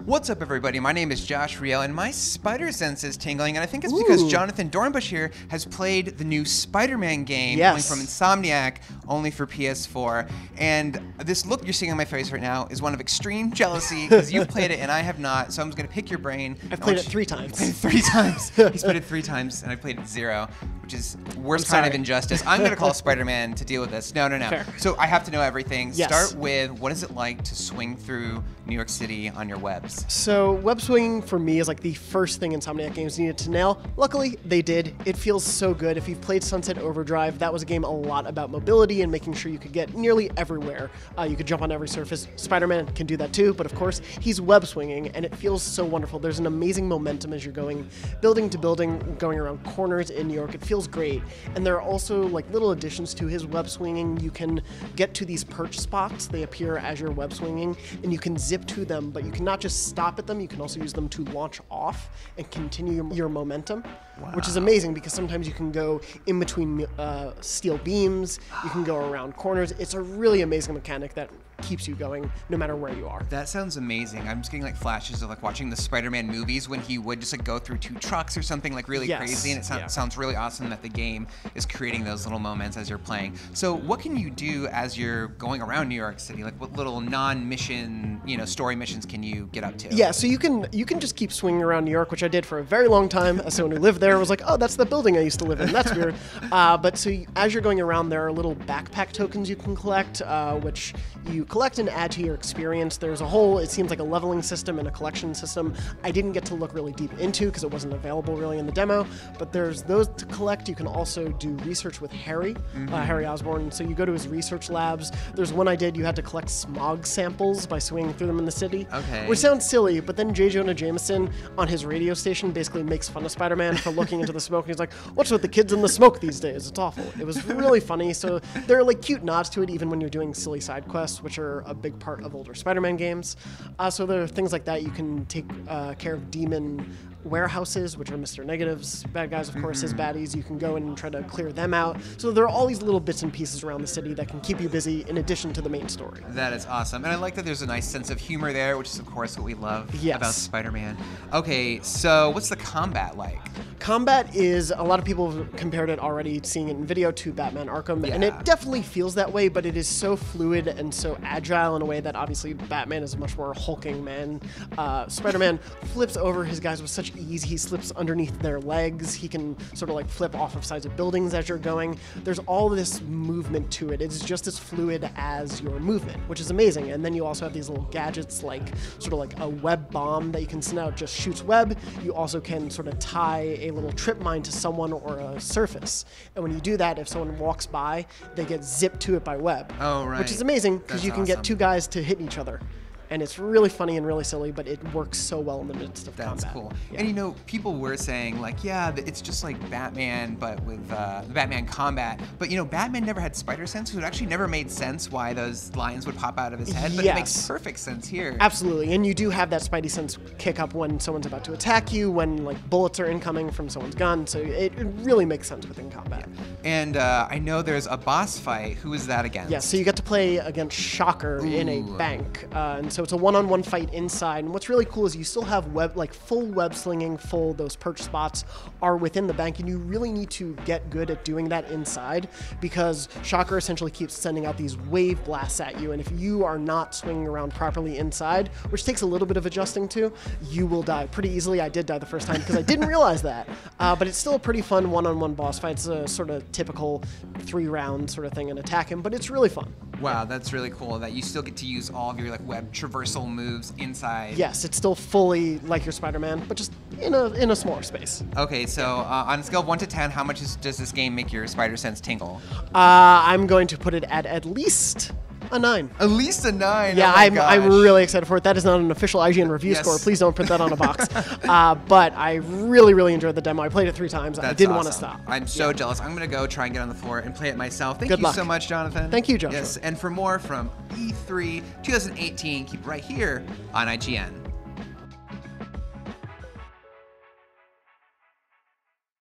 What's up, everybody? My name is Josh Riel, and my spider sense is tingling, and I think it's because Jonathan Dornbush here has played the new Spider-Man game coming from Insomniac, only for PS4. And this look you're seeing on my face right now is one of extreme jealousy, because you've played it and I have not, so I'm just going to pick your brain. I've played it 3 times. Played it 3 times. He's played it 3 times, and I played it 0, which is worst kind of injustice. I'm going to call Spider-Man to deal with this. No. Fair. So I have to know everything. Yes. Start with, what is it like to swing through New York City on your webs? So webswinging for me is like the first thing Insomniac games needed to nail. Luckily, they did. It feels so good. If you've played Sunset Overdrive, that was a game a lot about mobility and making sure you could get nearly everywhere. You could jump on every surface. Spider-Man can do that too, but of course, he's web-swinging, and it feels so wonderful. There's an amazing momentum as you're going building to building, going around corners in New York. It feels great. And there are also like little additions to his web-swinging. You can get to these perch spots. They appear as you're web-swinging, and you can zip to them, but you can not just stop at them, you can also use them to launch off and continue your momentum, which is amazing because sometimes you can go in between steel beams, you can go around corners. It's a really amazing mechanic that keeps you going no matter where you are. That sounds amazing. I'm just getting like flashes of like watching the Spider-Man movies when he would just like go through 2 trucks or something like really crazy, and it sounds really awesome that the game is creating those little moments as you're playing. So what can you do as you're going around New York City? Like what little non-mission, story missions can you get up to? Yeah, so you can just keep swinging around New York, which I did for a very long time. As someone who lived there, was like, oh, that's the building I used to live in. That's weird. But so as you're going around, there are little backpack tokens you can collect, which you collect and add to your experience. There's a whole, it seems like a leveling system and a collection system. I didn't get to look really deep into because it wasn't available really in the demo, but there's those to collect. You can also do research with Harry, Harry Osborn. So you go to his research labs. There's one I did, you had to collect smog samples by swinging through them in the city. Okay. Which sounds silly, but then J. Jonah Jameson on his radio station basically makes fun of Spider-Man for looking into the smoke. And he's like, what's with the kids in the smoke these days? It's awful. It was really funny. So there are like cute nods to it even when you're doing silly side quests, which are a big part of older Spider-Man games. So there are things like that. You can take care of demon warehouses, which are Mr. Negative's bad guys, of course, his baddies. You can go in and try to clear them out. So there are all these little bits and pieces around the city that can keep you busy in addition to the main story. That is awesome. And I like that there's a nice sense of humor there, which is, of course, what we love about Spider-Man. Okay, so what's the combat like? Combat is, a lot of people have compared it already, seeing it in video, to Batman Arkham, and it definitely feels that way, but it is so fluid and so agile in a way that obviously Batman is a much more hulking man. Spider-Man flips over his guys with such ease. He slips underneath their legs. He can sort of like flip off of sides of buildings as you're going. There's all this movement to it. It's just as fluid as your movement, which is amazing. And then you also have these little gadgets like sort of like a web bomb that you can send out, just shoots web. You also can sort of tie a little trip mine to someone or a surface. And when you do that, if someone walks by, they get zipped to it by web. Oh, right. Which is amazing because you can get 2 guys to hit each other. And it's really funny and really silly, but it works so well in the midst of combat. That's cool. Yeah. And people were saying like, it's just like Batman, but with Batman combat. But Batman never had spider sense, so it actually never made sense why those lines would pop out of his head. But it makes perfect sense here. Absolutely, and you do have that Spidey sense kick up when someone's about to attack you, when like bullets are incoming from someone's gun. So it really makes sense within combat. And I know there's a boss fight. Who is that against? Yeah, so you get to play against Shocker in a bank, and so it's a one-on-one fight inside. And what's really cool is you still have full web slinging, those perch spots are within the bank, and you really need to get good at doing that inside because Shocker essentially keeps sending out these wave blasts at you, and if you are not swinging around properly inside, which takes a little bit of adjusting to, you will die pretty easily. I did die the first time because I didn't realize that, but it's still a pretty fun one-on-one boss fight. It's a sort of typical 3-round sort of thing and attack him, but it's really fun. Wow, that's really cool that you still get to use all of your like web traversal moves inside. Yes, it's still fully like your Spider-Man, but just in a smaller space. Okay, so on a scale of 1 to 10, how much does this game make your spider sense tingle? I'm going to put it at least a 9. At least a 9. Yeah, oh my I'm gosh. really excited for it. That is not an official IGN review score. Please don't print that on a box. But I really, really enjoyed the demo. I played it 3 times. I didn't want to stop. I'm so jealous. I'm going to go try and get on the floor and play it myself. Thank you so much, Jonathan. Thank you, Joshua. Yes, and for more from E3 2018, keep right here on IGN.